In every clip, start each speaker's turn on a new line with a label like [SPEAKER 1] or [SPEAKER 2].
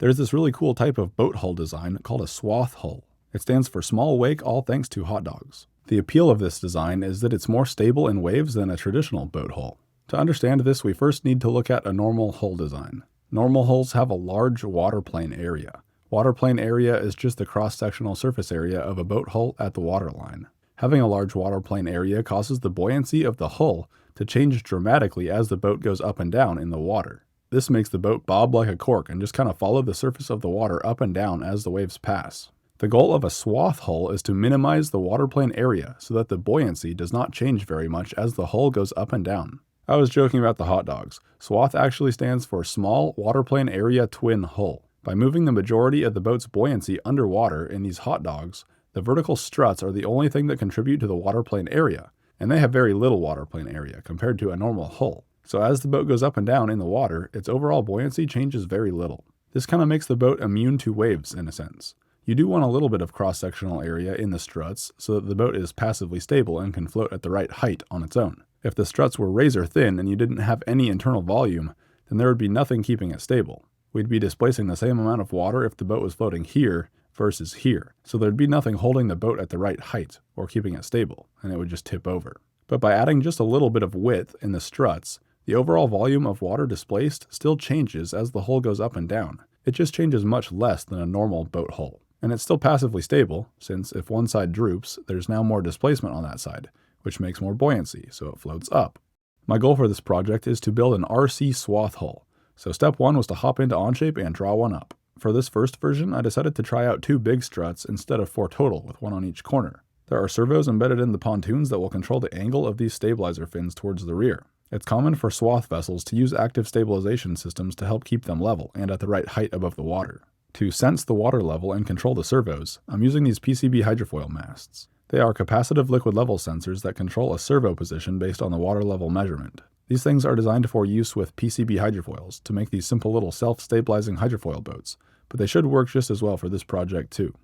[SPEAKER 1] There's this really cool type of boat hull design called a Swath hull. It stands for small wake all thanks to hot dogs. The appeal of this design is that it's more stable in waves than a traditional boat hull. To understand this, we first need to look at a normal hull design. Normal hulls have a large waterplane area. Waterplane area is just the cross-sectional surface area of a boat hull at the waterline. Having a large waterplane area causes the buoyancy of the hull to change dramatically as the boat goes up and down in the water. This makes the boat bob like a cork and just kind of follow the surface of the water up and down as the waves pass. The goal of a Swath hull is to minimize the waterplane area so that the buoyancy does not change very much as the hull goes up and down. I was joking about the hot dogs. Swath actually stands for Small Waterplane Area Twin Hull. By moving the majority of the boat's buoyancy underwater in these hot dogs, the vertical struts are the only thing that contribute to the waterplane area, and they have very little waterplane area compared to a normal hull. So as the boat goes up and down in the water, its overall buoyancy changes very little. This kind of makes the boat immune to waves in a sense. You do want a little bit of cross-sectional area in the struts so that the boat is passively stable and can float at the right height on its own. If the struts were razor thin and you didn't have any internal volume, then there would be nothing keeping it stable. We'd be displacing the same amount of water if the boat was floating here versus here, so there'd be nothing holding the boat at the right height or keeping it stable, and it would just tip over. But by adding just a little bit of width in the struts, the overall volume of water displaced still changes as the hull goes up and down. It just changes much less than a normal boat hull. And it's still passively stable, since if one side droops, there's now more displacement on that side, which makes more buoyancy, so it floats up. My goal for this project is to build an RC Swath hull, so step 1 was to hop into Onshape and draw one up. For this first version, I decided to try out 2 big struts instead of 4 total, with one on each corner. There are servos embedded in the pontoons that will control the angle of these stabilizer fins towards the rear. It's common for Swath vessels to use active stabilization systems to help keep them level and at the right height above the water. To sense the water level and control the servos, I'm using these PCB hydrofoil masts. They are capacitive liquid level sensors that control a servo position based on the water level measurement. These things are designed for use with PCB hydrofoils to make these simple little self-stabilizing hydrofoil boats, but they should work just as well for this project too.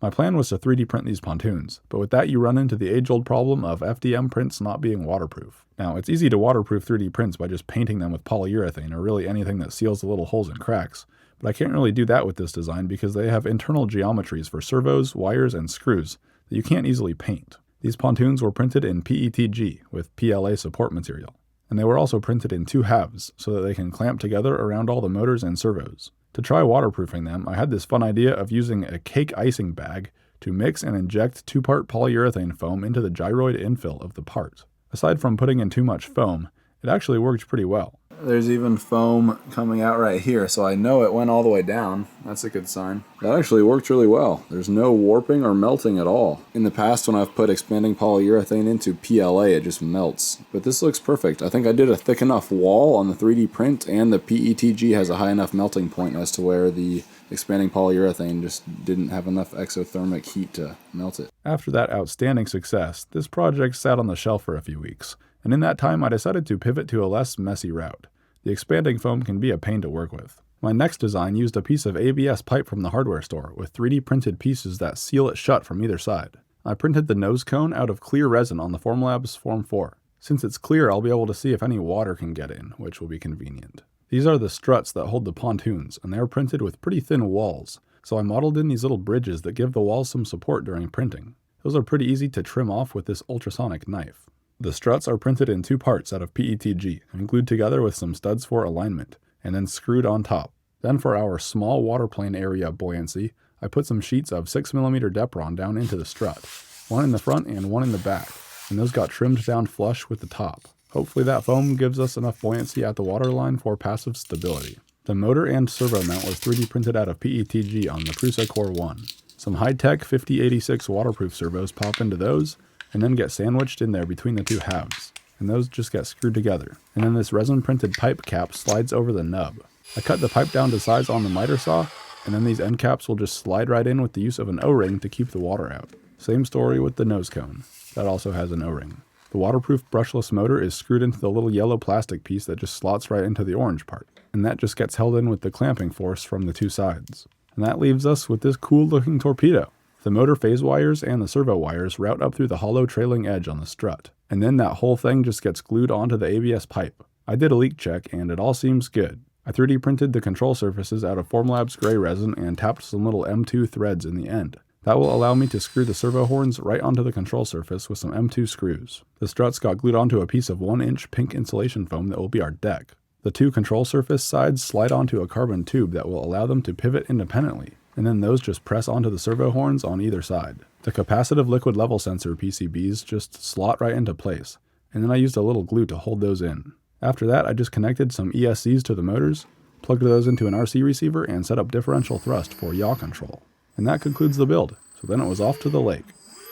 [SPEAKER 1] My plan was to 3D print these pontoons, but with that you run into the age-old problem of FDM prints not being waterproof. Now, it's easy to waterproof 3D prints by just painting them with polyurethane or really anything that seals the little holes and cracks, but I can't really do that with this design because they have internal geometries for servos, wires, and screws that you can't easily paint. These pontoons were printed in PETG with PLA support material, and they were also printed in 2 halves so that they can clamp together around all the motors and servos. To try waterproofing them, I had this fun idea of using a cake icing bag to mix and inject 2-part polyurethane foam into the gyroid infill of the part. Aside from putting in too much foam, it actually worked pretty well. There's even foam coming out right here, so I know it went all the way down. That's a good sign. That actually worked really well. There's no warping or melting at all. In the past, when I've put expanding polyurethane into PLA, it just melts. But this looks perfect. I think I did a thick enough wall on the 3D print, and the PETG has a high enough melting point as to where the expanding polyurethane just didn't have enough exothermic heat to melt it. After that outstanding success, this project sat on the shelf for a few weeks. And in that time I decided to pivot to a less messy route. The expanding foam can be a pain to work with. My next design used a piece of ABS pipe from the hardware store with 3D printed pieces that seal it shut from either side. I printed the nose cone out of clear resin on the Formlabs Form 4. Since it's clear, I'll be able to see if any water can get in, which will be convenient. These are the struts that hold the pontoons, and they are printed with pretty thin walls, so I modeled in these little bridges that give the walls some support during printing. Those are pretty easy to trim off with this ultrasonic knife. The struts are printed in 2 parts out of PETG and glued together with some studs for alignment, and then screwed on top. Then for our small waterplane area buoyancy, I put some sheets of 6mm Depron down into the strut, one in the front and one in the back, and those got trimmed down flush with the top. Hopefully that foam gives us enough buoyancy at the waterline for passive stability. The motor and servo mount was 3D printed out of PETG on the Prusa Core 1. Some high-tech 5086 waterproof servos pop into those, and then get sandwiched in there between the 2 halves, and those just get screwed together. And then this resin-printed pipe cap slides over the nub. I cut the pipe down to size on the miter saw, and then these end caps will just slide right in with the use of an O-ring to keep the water out. Same story with the nose cone. That also has an O-ring. The waterproof brushless motor is screwed into the little yellow plastic piece that just slots right into the orange part, and that just gets held in with the clamping force from the 2 sides. And that leaves us with this cool looking torpedo. The motor phase wires and the servo wires route up through the hollow trailing edge on the strut, and then that whole thing just gets glued onto the ABS pipe. I did a leak check and it all seems good. I 3D printed the control surfaces out of Formlabs gray resin and tapped some little M2 threads in the end. That will allow me to screw the servo horns right onto the control surface with some M2 screws. The struts got glued onto a piece of 1-inch pink insulation foam that will be our deck. The two control surface sides slide onto a carbon tube that will allow them to pivot independently, and then those just press onto the servo horns on either side. The capacitive liquid level sensor PCBs just slot right into place, and then I used a little glue to hold those in. After that, I just connected some ESCs to the motors, plugged those into an RC receiver, and set up differential thrust for yaw control. And that concludes the build, so then it was off to the lake.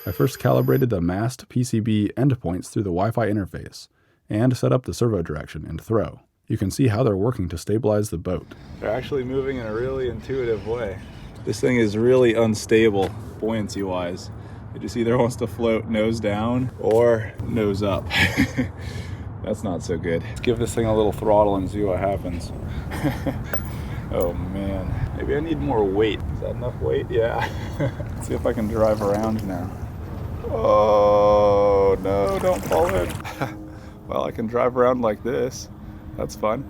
[SPEAKER 1] I first calibrated the mast PCB endpoints through the Wi-Fi interface, and set up the servo direction and throw. You can see how they're working to stabilize the boat. They're actually moving in a really intuitive way. This thing is really unstable, buoyancy-wise. It just either wants to float nose down or nose up. That's not so good. Let's give this thing a little throttle and see what happens. Oh man, maybe I need more weight. Is that enough weight? Yeah. Let's see if I can drive around now. Oh no, don't fall in. Well, I can drive around like this. That's fun.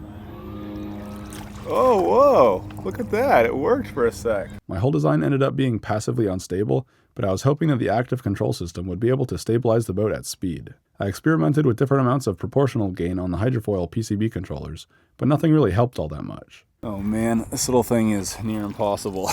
[SPEAKER 1] Oh, whoa, look at that. It worked for a sec. My whole design ended up being passively unstable, but I was hoping that the active control system would be able to stabilize the boat at speed. I experimented with different amounts of proportional gain on the hydrofoil PCB controllers, but nothing really helped all that much. Oh man, this little thing is near impossible.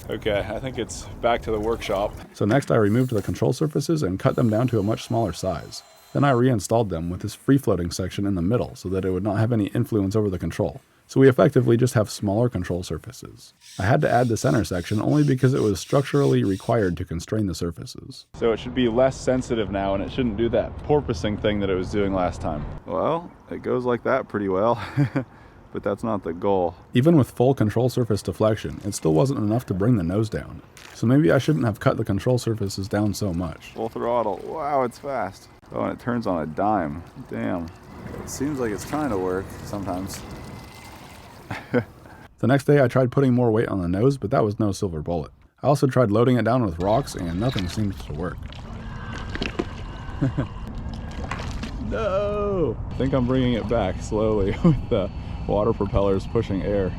[SPEAKER 1] Okay, I think it's back to the workshop. So next I removed the control surfaces and cut them down to a much smaller size. Then I reinstalled them with this free-floating section in the middle so that it would not have any influence over the control. So we effectively just have smaller control surfaces. I had to add the center section only because it was structurally required to constrain the surfaces. So it should be less sensitive now and it shouldn't do that porpoising thing that it was doing last time. Well, it goes like that pretty well. But that's not the goal. Even with full control surface deflection, it still wasn't enough to bring the nose down. So maybe I shouldn't have cut the control surfaces down so much. Full throttle, wow, it's fast. Oh, and it turns on a dime, damn. It seems like it's trying to work sometimes. The next day I tried putting more weight on the nose, but that was no silver bullet. I also tried loading it down with rocks and nothing seemed to work. No! I think I'm bringing it back slowly with the water propellers pushing air.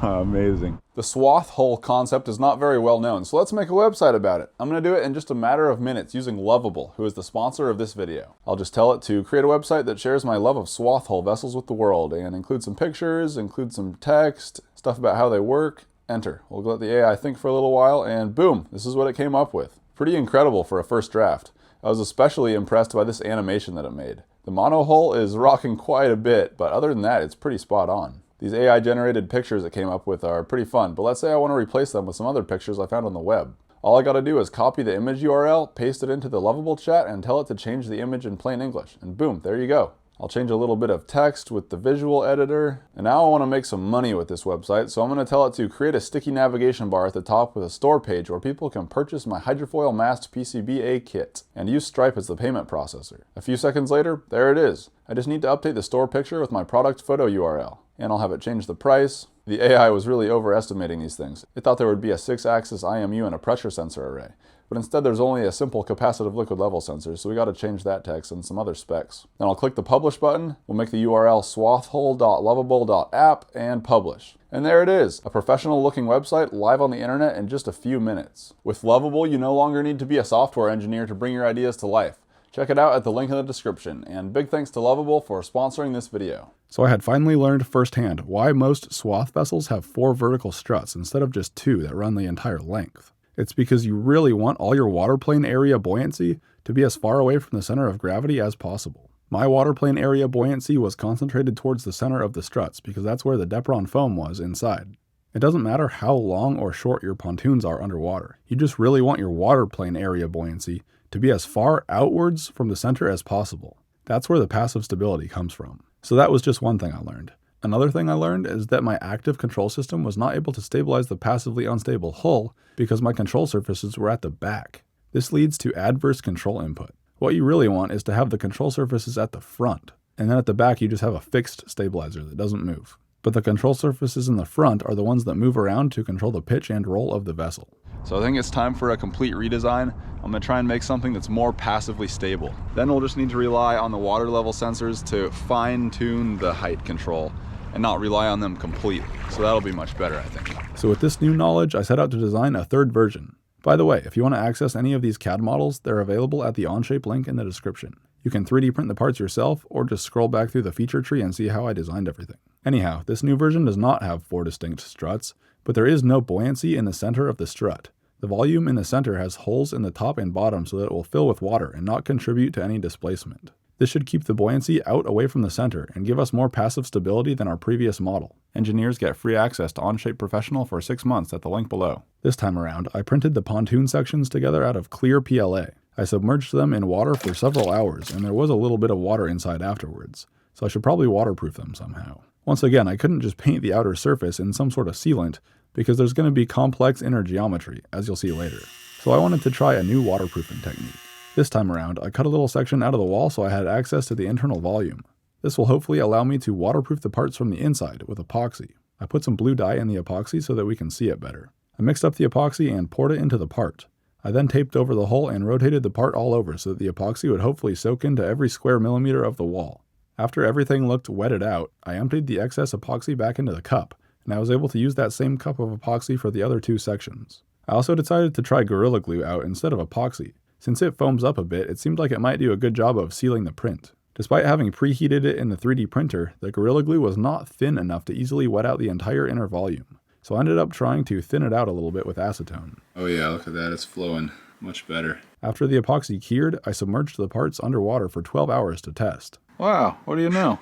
[SPEAKER 1] Amazing. The Swath hull concept is not very well known, so let's make a website about it. I'm going to do it in just a matter of minutes using Lovable, who is the sponsor of this video. I'll just tell it to create a website that shares my love of Swath hull vessels with the world, and include some pictures, include some text, stuff about how they work. Enter. We'll let the AI think for a little while, and boom, this is what it came up with. Pretty incredible for a first draft. I was especially impressed by this animation that it made. The mono hull is rocking quite a bit, but other than that, it's pretty spot on. These AI-generated pictures it came up with are pretty fun, but let's say I want to replace them with some other pictures I found on the web. All I gotta do is copy the image URL, paste it into the Lovable chat, and tell it to change the image in plain English. And boom, there you go. I'll change a little bit of text with the visual editor. And now I want to make some money with this website, so I'm going to tell it to create a sticky navigation bar at the top with a store page where people can purchase my hydrofoil mast PCBA kit and use Stripe as the payment processor. A few seconds later, there it is. I just need to update the store picture with my product photo URL. And I'll have it change the price. The AI was really overestimating these things. It thought there would be a 6-axis IMU and a pressure sensor array. But instead there's only a simple capacitive liquid level sensor, so we got to change that text and some other specs. Then I'll click the publish button, we'll make the URL swathhull.lovable.app and publish. And there it is, a professional looking website live on the internet in just a few minutes. With Lovable, you no longer need to be a software engineer to bring your ideas to life. Check it out at the link in the description, and big thanks to Lovable for sponsoring this video. So I had finally learned firsthand why most Swath vessels have 4 vertical struts instead of just 2 that run the entire length. It's because you really want all your waterplane area buoyancy to be as far away from the center of gravity as possible. My waterplane area buoyancy was concentrated towards the center of the struts because that's where the Depron foam was inside. It doesn't matter how long or short your pontoons are underwater. You just really want your waterplane area buoyancy to be as far outwards from the center as possible. That's where the passive stability comes from. So that was just one thing I learned. Another thing I learned is that my active control system was not able to stabilize the passively unstable hull because my control surfaces were at the back. This leads to adverse control input. What you really want is to have the control surfaces at the front, and then at the back you just have a fixed stabilizer that doesn't move. But the control surfaces in the front are the ones that move around to control the pitch and roll of the vessel. So I think it's time for a complete redesign. I'm going to try and make something that's more passively stable. Then we'll just need to rely on the water level sensors to fine-tune the height control.
[SPEAKER 2] and not rely on them completely. So that'll be much better, I think.
[SPEAKER 1] So with this new knowledge, I set out to design a third version. By the way, if you want to access any of these CAD models, they're available at the Onshape link in the description. You can 3D print the parts yourself, or just scroll back through the feature tree and see how I designed everything. Anyhow, this new version does not have 4 distinct struts, but there is no buoyancy in the center of the strut. The volume in the center has holes in the top and bottom so that it will fill with water and not contribute to any displacement. This should keep the buoyancy out away from the center and give us more passive stability than our previous model. Engineers get free access to Onshape Professional for 6 months at the link below. This time around, I printed the pontoon sections together out of clear PLA. I submerged them in water for several hours, and there was a little bit of water inside afterwards, so I should probably waterproof them somehow. Once again, I couldn't just paint the outer surface in some sort of sealant, because there's going to be complex inner geometry, as you'll see later. So I wanted to try a new waterproofing technique. This time around, I cut a little section out of the wall so I had access to the internal volume. This will hopefully allow me to waterproof the parts from the inside with epoxy. I put some blue dye in the epoxy so that we can see it better. I mixed up the epoxy and poured it into the part. I then taped over the hole and rotated the part all over so that the epoxy would hopefully soak into every square millimeter of the wall. After everything looked wetted out, I emptied the excess epoxy back into the cup, and I was able to use that same cup of epoxy for the other 2 sections. I also decided to try Gorilla Glue out instead of epoxy. Since it foams up a bit, it seemed like it might do a good job of sealing the print. Despite having preheated it in the 3D printer, the Gorilla Glue was not thin enough to easily wet out the entire inner volume. So I ended up trying to thin it out a little bit with acetone.
[SPEAKER 2] Oh yeah, look at that, it's flowing much better.
[SPEAKER 1] After the epoxy cured, I submerged the parts underwater for 12 hours to test.
[SPEAKER 2] Wow, what do you know?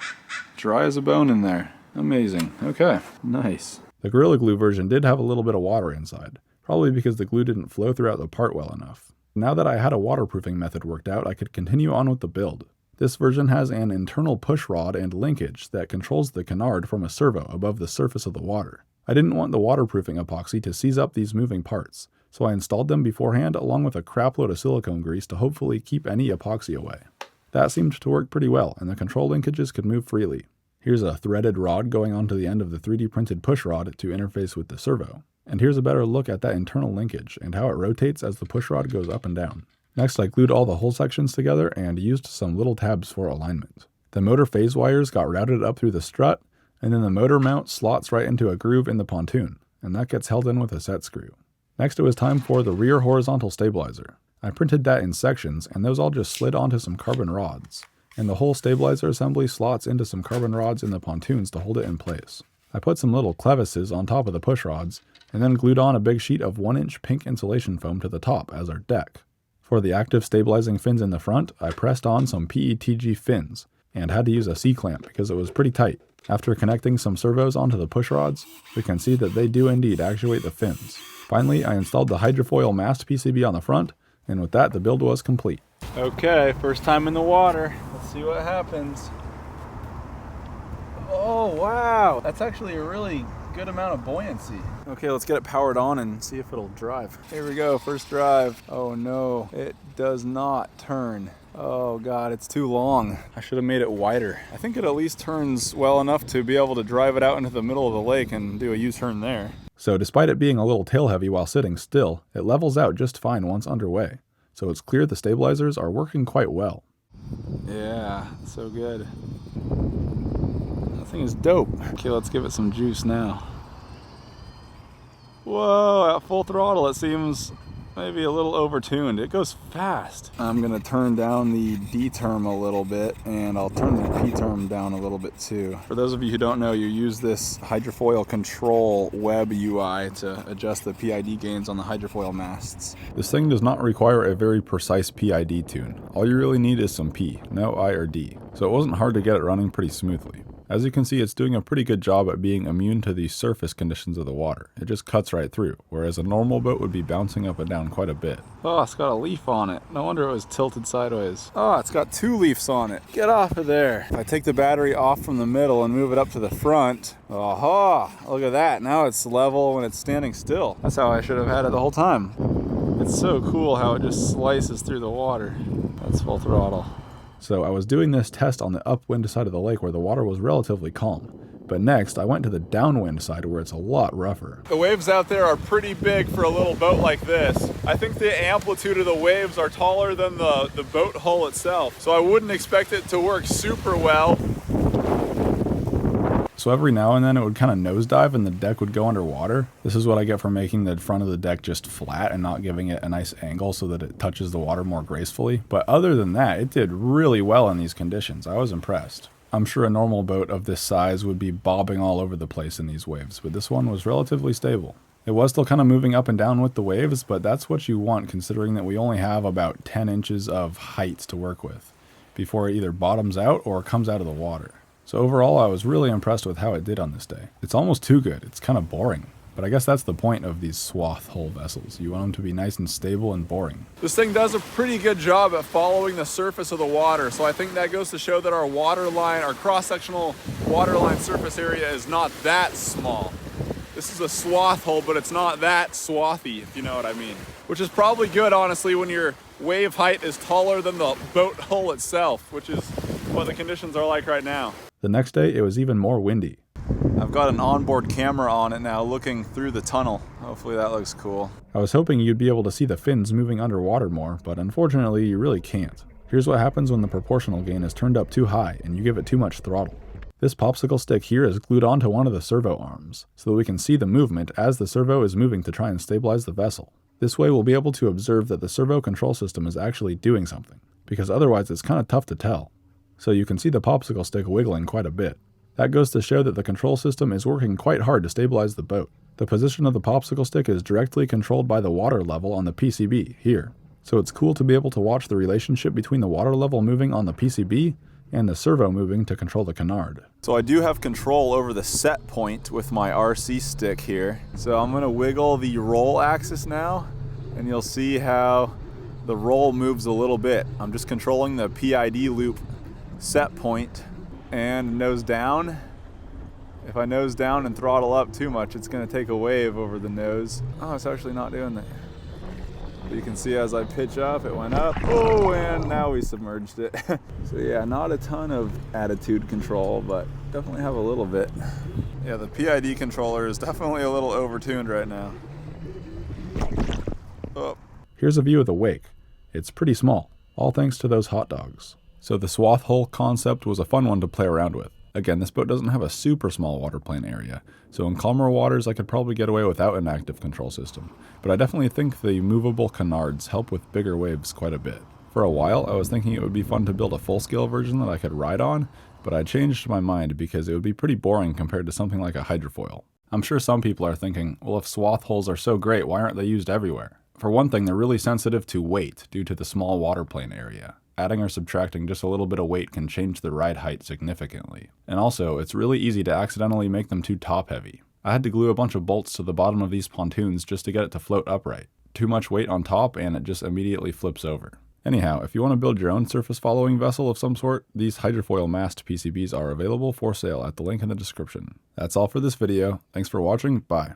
[SPEAKER 2] Dry as a bone in there. Amazing. Okay, nice.
[SPEAKER 1] The Gorilla Glue version did have a little bit of water inside, probably because the glue didn't flow throughout the part well enough. Now that I had a waterproofing method worked out, I could continue on with the build. This version has an internal push rod and linkage that controls the canard from a servo above the surface of the water. I didn't want the waterproofing epoxy to seize up these moving parts, so I installed them beforehand along with a crapload of silicone grease to hopefully keep any epoxy away. That seemed to work pretty well, and the control linkages could move freely. Here's a threaded rod going onto the end of the 3D printed push rod to interface with the servo. And here's a better look at that internal linkage and how it rotates as the push rod goes up and down. Next, I glued all the hole sections together and used some little tabs for alignment. The motor phase wires got routed up through the strut, and then the motor mount slots right into a groove in the pontoon, and that gets held in with a set screw. Next, it was time for the rear horizontal stabilizer. I printed that in sections, and those all just slid onto some carbon rods. And the whole stabilizer assembly slots into some carbon rods in the pontoons to hold it in place. I put some little clevises on top of the push rods, and then glued on a big sheet of 1-inch pink insulation foam to the top as our deck. For the active stabilizing fins in the front, I pressed on some PETG fins, and had to use a C-clamp because it was pretty tight. After connecting some servos onto the push rods, we can see that they do indeed actuate the fins. Finally, I installed the hydrofoil mast PCB on the front, and with that, the build was complete.
[SPEAKER 2] Okay, first time in the water. Let's see what happens. Oh, wow. That's actually a really good amount of buoyancy. Okay, let's get it powered on and see if it'll drive. Here we go, first drive. Oh no, it does not turn. Oh God, it's too long. I should have made it wider. I think it at least turns well enough to be able to drive it out into the middle of the lake and do a U-turn there.
[SPEAKER 1] So despite it being a little tail heavy while sitting still, it levels out just fine once underway. So it's clear the stabilizers are working quite well.
[SPEAKER 2] Yeah, so good. That thing is dope. Okay, let's give it some juice now. Whoa, at full throttle it seems maybe a little over-tuned. It goes fast. I'm gonna turn down the D term a little bit, and I'll turn the P term down a little bit too. For those of you who don't know, you use this hydrofoil control web UI to adjust the PID gains on the hydrofoil masts.
[SPEAKER 1] This thing does not require a very precise PID tune. All you really need is some P, no I or D. So it wasn't hard to get it running pretty smoothly. As you can see, it's doing a pretty good job at being immune to the surface conditions of the water. It just cuts right through, whereas a normal boat would be bouncing up and down quite a bit.
[SPEAKER 2] Oh, it's got a leaf on it. No wonder it was tilted sideways. Oh, it's got 2 leaves on it. Get off of there. If I take the battery off from the middle and move it up to the front, aha, look at that. Now it's level when it's standing still. That's how I should have had it the whole time. It's so cool how it just slices through the water. That's full throttle.
[SPEAKER 1] So I was doing this test on the upwind side of the lake where the water was relatively calm. But next, I went to the downwind side where it's a lot rougher.
[SPEAKER 2] The waves out there are pretty big for a little boat like this. I think the amplitude of the waves are taller than the boat hull itself. So I wouldn't expect it to work super well.
[SPEAKER 1] So every now and then it would kind of nosedive and the deck would go underwater. This is what I get for making the front of the deck just flat and not giving it a nice angle so that it touches the water more gracefully. But other than that, it did really well in these conditions. I was impressed. I'm sure a normal boat of this size would be bobbing all over the place in these waves, but this one was relatively stable. It was still kind of moving up and down with the waves, but that's what you want considering that we only have about 10 inches of height to work with before it either bottoms out or comes out of the water. So overall, I was really impressed with how it did on this day. It's almost too good. It's kind of boring. But I guess that's the point of these swath hull vessels. You want them to be nice and stable and boring.
[SPEAKER 2] This thing does a pretty good job at following the surface of the water. So I think that goes to show that our waterline, our cross-sectional waterline surface area is not that small. This is a swath hull, but it's not that swathy, if you know what I mean. Which is probably good, honestly, when your wave height is taller than the boat hull itself, which is what the conditions are like right now.
[SPEAKER 1] The next day, it was even more windy.
[SPEAKER 2] I've got an onboard camera on it now looking through the tunnel. Hopefully that looks cool.
[SPEAKER 1] I was hoping you'd be able to see the fins moving underwater more, but unfortunately you really can't. Here's what happens when the proportional gain is turned up too high and you give it too much throttle. This popsicle stick here is glued onto one of the servo arms, so that we can see the movement as the servo is moving to try and stabilize the vessel. This way we'll be able to observe that the servo control system is actually doing something, because otherwise it's kind of tough to tell. So you can see the popsicle stick wiggling quite a bit. That goes to show that the control system is working quite hard to stabilize the boat. The position of the popsicle stick is directly controlled by the water level on the PCB, here. So it's cool to be able to watch the relationship between the water level moving on the PCB and the servo moving to control the canard.
[SPEAKER 2] So I do have control over the set point with my RC stick here. So I'm gonna wiggle the roll axis now, and you'll see how the roll moves a little bit. I'm just controlling the PID loop set point and nose down. If I nose down and throttle up too much, it's gonna take a wave over the nose. Oh, it's actually not doing that. But you can see as I pitch up, it went up. Oh, and now we submerged it. So yeah, not a ton of attitude control, but definitely have a little bit. Yeah, the PID controller is definitely a little overtuned right now. Oh.
[SPEAKER 1] Here's a view of the wake. It's pretty small, all thanks to those hot dogs. So the swath hull concept was a fun one to play around with. Again, this boat doesn't have a super small waterplane area, so in calmer waters I could probably get away without an active control system, but I definitely think the movable canards help with bigger waves quite a bit. For a while I was thinking it would be fun to build a full-scale version that I could ride on, but I changed my mind because it would be pretty boring compared to something like a hydrofoil. I'm sure some people are thinking, well, if swath hulls are so great, why aren't they used everywhere? For one thing, they're really sensitive to weight due to the small waterplane area. Adding or subtracting just a little bit of weight can change the ride height significantly. And also, it's really easy to accidentally make them too top heavy. I had to glue a bunch of bolts to the bottom of these pontoons just to get it to float upright. Too much weight on top and it just immediately flips over. Anyhow, if you want to build your own surface following vessel of some sort, these hydrofoil mast PCBs are available for sale at the link in the description. That's all for this video. Thanks for watching. Bye.